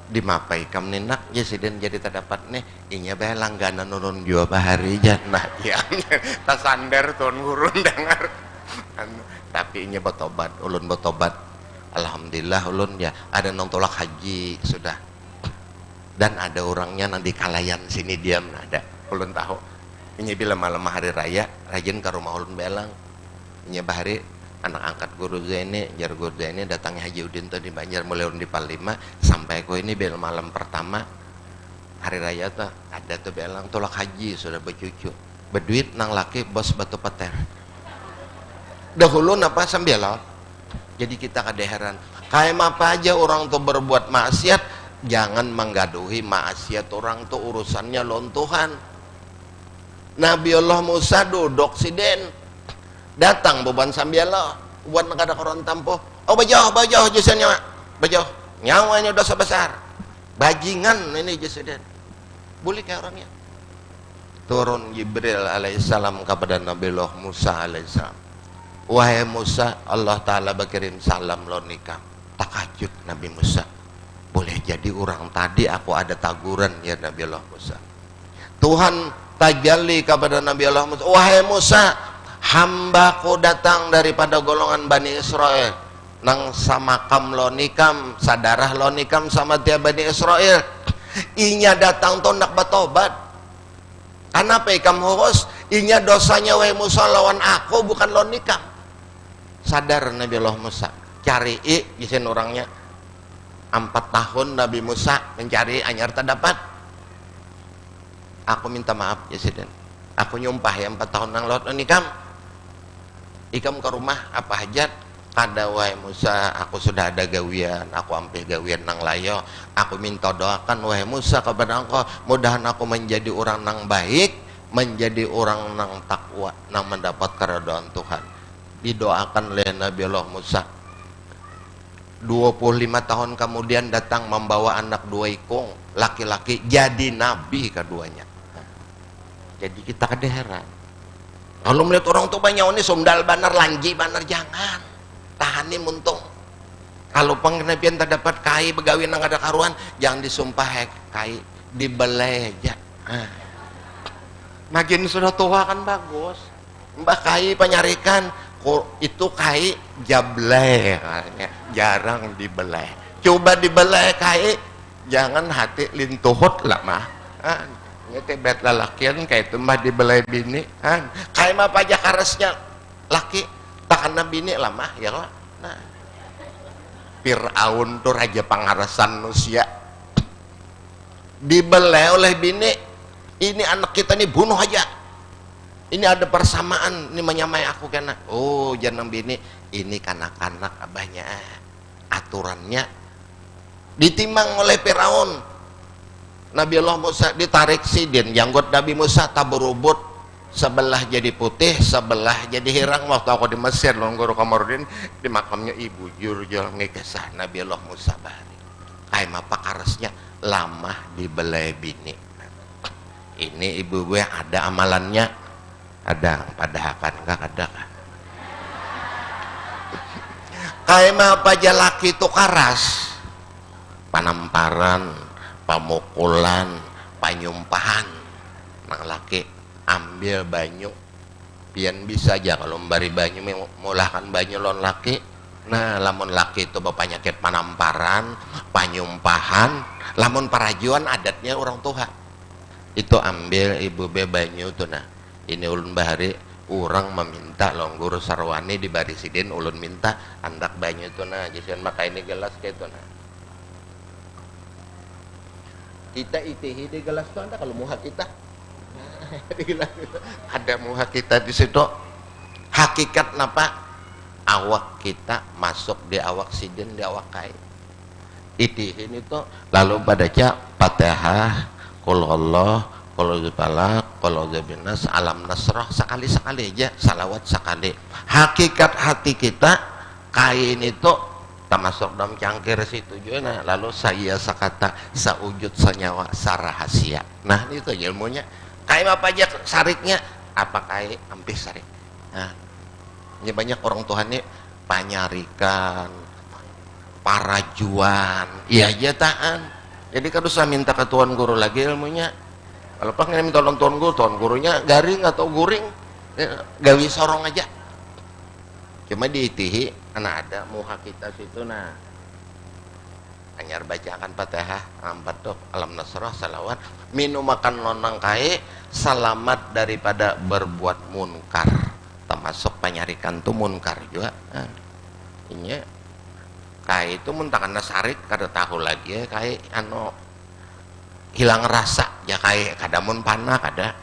dimapai kam ninak ya sidin jadi terdapat nih inya bae langganan nurun jua bahari jannah ya tasandar tuan gurun dengar tapi inya bertobat ulun bertobat alhamdulillah ulun ya ada nong tolak haji sudah dan ada orangnya nanti kalayan sini diam ada ulun tahu inya bila malam hari raya rajin ke rumah ulun belang inya bahari anak angkat guru Zaini, jar guru Zaini datangnya Haji Udin tuh di Banjar mulai di Palima sampai ko ini bel malam pertama hari raya tuh ada tuh belang tolak haji sudah bercucu berduit nang laki bos batu peter dahulu napa sambil laut jadi kita kadeheran kayak apa aja orang tuh berbuat maksiat jangan menggaduhi maksiat orang tuh urusannya lawan Tuhan. Nabi Allah Musa duduk siden datang beban sambiala buat negara koron tampo oh bajauh jasanya bajauh nyawanya dosa besar bajingan ini jaseden boleh kayak orangnya turun Jibril alaihissalam kepada Nabi Allah Musa alaihissalam wahai Musa Allah Ta'ala berkirim salam lo nikah takajud Nabi Musa boleh jadi orang tadi aku ada taguran ya Nabi Allah Musa Tuhan tajalli kepada Nabi Allah Musa wahai Musa hambaku datang daripada golongan Bani Israel nang sama kam lo nikam sadarah lo nikam sama dia Bani Israel inya datang tuh nak bertobat kenapa ikam hurus inya dosanya wahai Musa lawan aku bukan lo nikam sadar Nabi Allah Musa cari isin orangnya 4 tahun Nabi Musa mencari anyar terdapat aku minta maaf ya sidin aku nyumpah ya 4 tahun nang lo nikam ikam ke rumah apa hajat kada wahai Musa aku sudah ada gawian aku ampih gawian nang layo aku minta doakan wahai Musa kepada engkau mudahan aku menjadi orang nang baik menjadi orang nang takwa nang mendapat keridhaan Tuhan didoakan oleh Nabi Allah Musa 25 tahun kemudian datang membawa anak 2 ikung laki-laki jadi nabi keduanya jadi kita kada heran kalau melihat orang tua banyak ini sumdal banar lanji banar jangan tahani muntung kalau penggenapian terdapat kai begawi nang ada karuan jangan disumpah kai dibelai aja makin sudah tua kan bagus mbak kai penyarikan itu kai jableh jarang dibelai coba dibelai kai jangan hati lintuhut lah mah itu bet lalakian kayak itu mah dibelai bini kayak mah pajak karasnya laki takana bini lah mah ya lah nah Fir'aun tuh raja pangarasan manusia dibelai oleh bini ini anak kita nih bunuh aja ini ada persamaan ini menyamai aku kena oh jangan bini ini kanak-kanak abahnya aturannya ditimbang oleh Fir'aun Nabi Allah Musa ditarik sidin janggut Nabi Musa taburubut sebelah jadi putih sebelah jadi hirang waktu aku di Mesir longgoro Kamarudin di makamnya ibu jurjol ngekesah Nabi Allah Musa bahari kayak apa karasnya lama dibelai bini ini ibu gue ada amalannya ada pada akan enggak ada kayak apa aja laki itu karas panamparan pamukulan, panyumpahan nang laki ambil banyu pian bisa aja kalau memberi banyu mulahkan banyu lon laki nah lamun laki itu penyakit panamparan panyumpahan lamun parajuan adatnya orang tua itu ambil ibu be banyu tuh nah ini ulun bahari orang meminta longguru sarwani di barisidin ulun minta andak banyu tuh nah jadikan maka ini gelas kayak tuh nah kita itihi di gelas itu ada kalau muha kita ada muha kita di situ hakikat napa awak kita masuk di awak sidin di awak kai itihin itu lalu baca Fatihah qul Allah Qul a'udzu falaq, qul a'udzu binnas, alam nasrah, sekali-sekali aja salawat sekali. Hakikat hati kita kain itu termasuk dalam cangkir situ juga. Lalu saya sekata saujud senyawa sarahasia. Nah itu ilmunya. Kain apa aja sariknya? Apa kain hampir sarik. Nah, ini banyak orang Tuhan ini panyarikan, parajuan, iya jataan. Jadi kalau saya minta ke tuan guru lagi ilmunya, kalau pas minta tolong tuan gurunya garing atau guring, gawi sorong aja. Cuma diitihi, anak ada muha kita situ, nah anyar bacakan Fatihah, ampat alam nasrah, salawat, minum makan lonang kae, selamat daripada berbuat munkar, termasuk penyarikan tuh munkar juga. Nah, ini kae itu muntakan nasarik kada tahu lagi ya, kae anu hilang rasa ya, kae kada mun panah kada.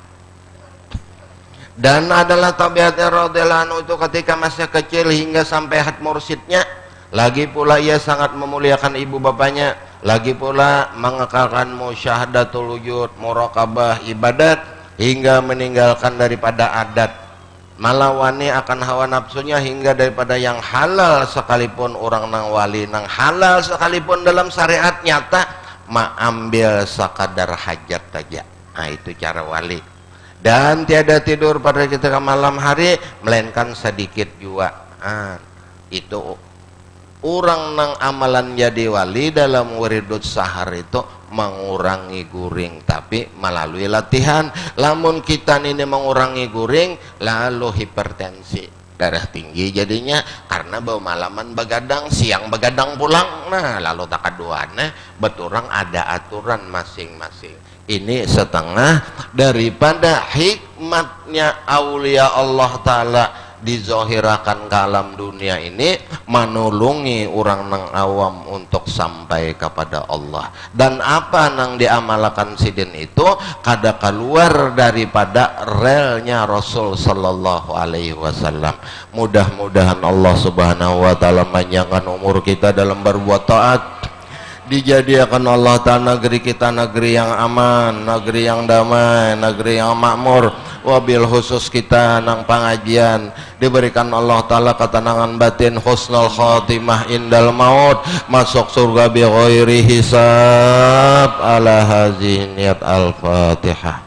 Dan adalah tabiatnya radhiyallahu anhu itu ketika masih kecil hingga sampai had mursyidnya. Lagi pula ia sangat memuliakan ibu bapaknya, lagi pula mengekalkan musyahadatul wujud, muraqabah ibadat hingga meninggalkan daripada adat, malawani akan hawa nafsunya hingga daripada yang halal sekalipun orang nang wali nang halal sekalipun dalam syariat nyata ambil sekadar hajat saja. Nah itu cara wali. Dan tiada tidur pada ketika malam hari melainkan sedikit juga. Nah, itu orang nang amalan jadi wali dalam wiridut sahar itu mengurangi guring, tapi melalui latihan. Lamun kita ini mengurangi guring lalu hipertensi, darah tinggi jadinya karena bawa malaman begadang, siang begadang pulang. Nah lalu tak kaduannya beturang ada aturan masing-masing. Ini setengah daripada hikmatnya aulia Allah Ta'ala dizohirakan ke alam dunia ini, menulungi orang nang awam untuk sampai kepada Allah. Dan apa nang diamalkan sidin itu kada keluar daripada relnya Rasul Sallallahu Alaihi Wasallam. Mudah-mudahan Allah Subhanahu Wa Ta'ala panjangkan umur kita dalam berbuat taat, dijadikan Allah Ta'ala negeri kita negeri yang aman, negeri yang damai, negeri yang makmur. Wabil khusus kita nang pengajian diberikan Allah Ta'ala ketenangan batin, husnul khatimah indal maut, masuk surga bi ghairi hisab. Ala hazihi niyat al-Fatihah.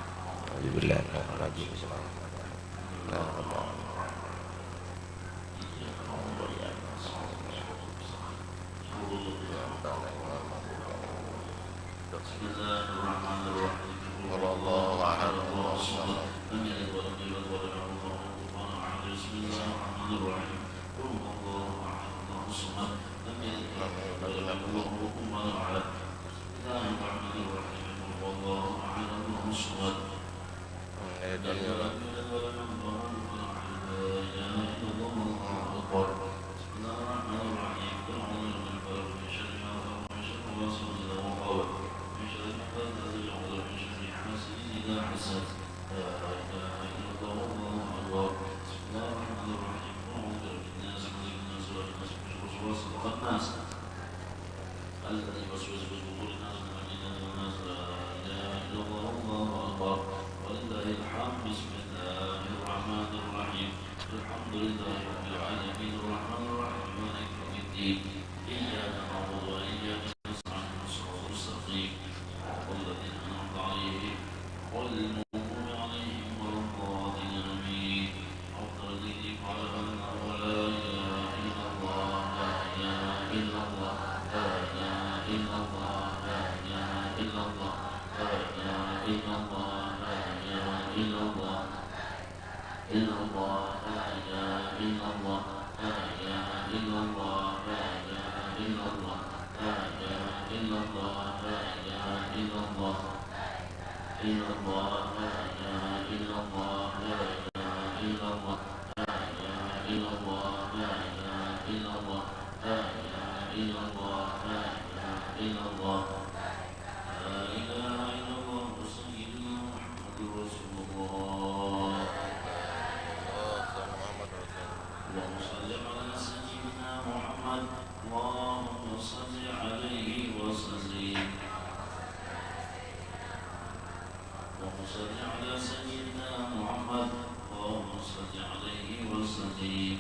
صل على سيدنا محمد اللهم صل عليه وسلم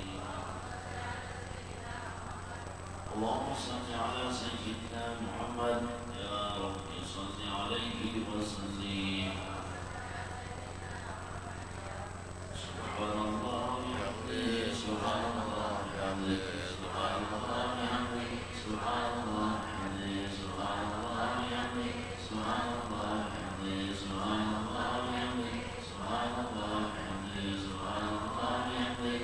اللهم صل على سيدنا محمد يا رب صل عليه وسلم سبحان الله وبحمده سبحان الله وبحمده سبحان الله وبحمده سبحان الله وبحمده سبحان الله وبحمده سبحان الله وبحمده سبحان الله وبحمده سبحان الله وبحمده سبحان الله وبحمده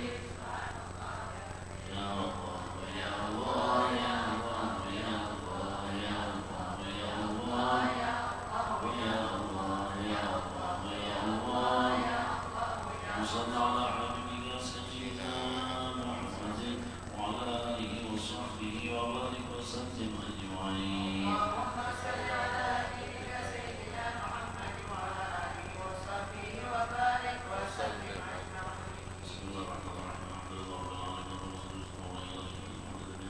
يا الله يا الله يا الله يا الله يا الله يا الله يا الله يا الله يا الله وصل على حبيبك سيدنا محمد وعلى آله وصحبه وبارك وسلم أجمعين اللهم صل على حبيبك سيدنا محمد وعلى آله وصحبه وبارك وسلم أجمعين بسم الله الرحمن الرحيم الحمد لله رب العالمين والصلاة والسلام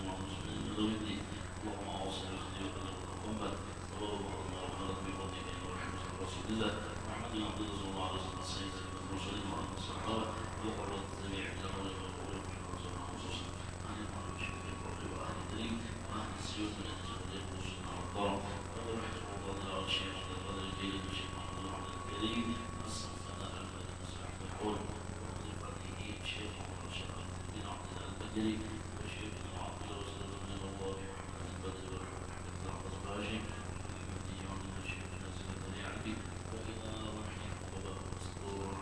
على رسول الله اللهم أوصل خيرك وتقبل اللهم ربنا بفضلك ورحمة رسول الله محمد عبد الله صلى الله عليه وسلم السيد المرسلين وعلى الصحابة وقرة الجميع إلى رجل القلوب في رسول خصوصا أهل المعروف في القرب وأهل الدين وأهل السيوف من الجبل والسنة والطرم وقال رحمه الله على الشيخ عبد القادر الجليل والشيخ محمد العبد الكريم الصنفنا الفاتح المسلح القول وقد بعده الشيخ محمد الشيخ بن عبد الله البدري والشيخ بن عبد الله وسلم من الله محمد البدري ورحمة الله الباشي وفي مدينة عبد الشيخ بن زيد اليعبي وإلى رحمه وباب مستور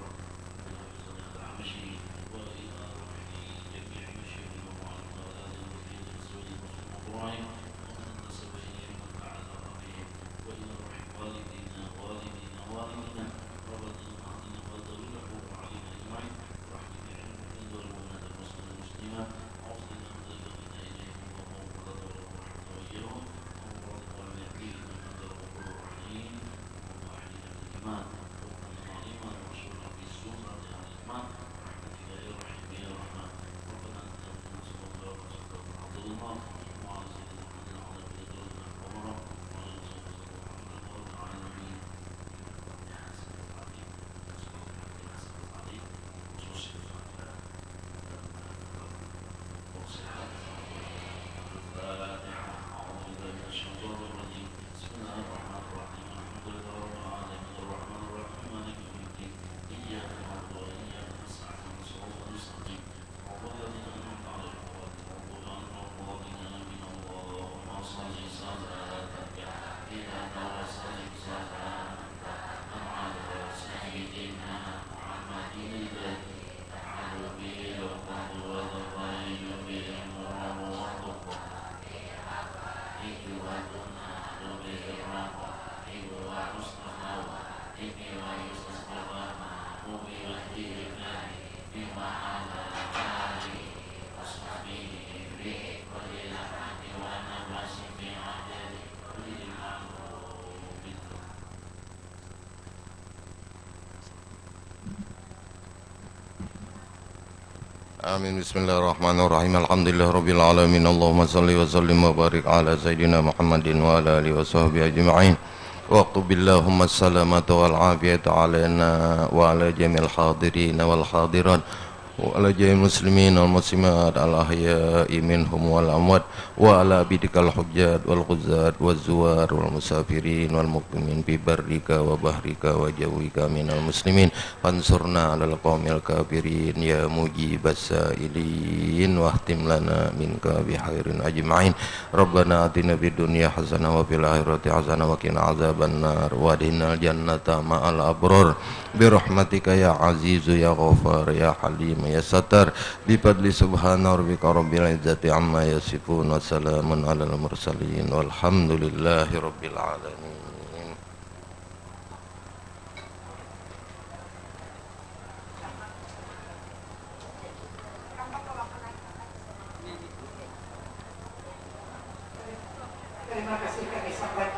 وإلى روحي جميع مشايخنا وعلمنا والآذان وفي الزوج المسلم إبراهيم ومن النسب إليهم ومن تعلق بهم وإلى روح والدينا ربنا أهدنا وذوي الحقوق علينا أجمعين رحمة علمك والمؤمنات المسلمين المسلمات أوصلنا من ذلك إليهم ومغفرة ورحمة وإياهم ومغفرة والمهديين من أنت الغفور الرحيم وأحيينا بالإيمان وكنا معلما ورسولنا بالسنة على الإيمان برحمتك يا رحيم يا رحمن ربنا أنت نسأل الله ورسولك عبد الله وعلى سيدنا محمد وعلى بلادنا الأمراء وعلى سيدنا محمد رب العالمين Amin. Bismillahirrahmanirrahim. Alhamdulillahirabbil alamin. Allahumma shalli wa sallim wa barik ala sayidina Muhammadin wa ala alihi wa sahbihi ajma'in. Waqtu billahumma salamata wal afiyata alaina wa ala jamil hadirin wal hadirat wa ala jamil muslimin wal muslimat al ahya'i minhum wal amwat wa ala bidikal hujjat wal ghuzzat wal zuwar wal musafirin wal muqimin bi barrika wa bahrika wa jawika minal muslimin fansurna alal qawmil kafirin ya mujibas sa'ilin wahtim lana minka bi khairin ajma'in rabbana atina fid dunya hasanah wa fil akhirati hasanah wa qina azabannar wa dinal jannata ma'al abrar bi rahmatika ya azizu ya ghafar ya halim ya satar bi fadli subhana rabbika rabbil izzati amma yasifun wa salamun alal mursalin walhamdulillahi rabbil alamin. Terima kasih kami sampaikan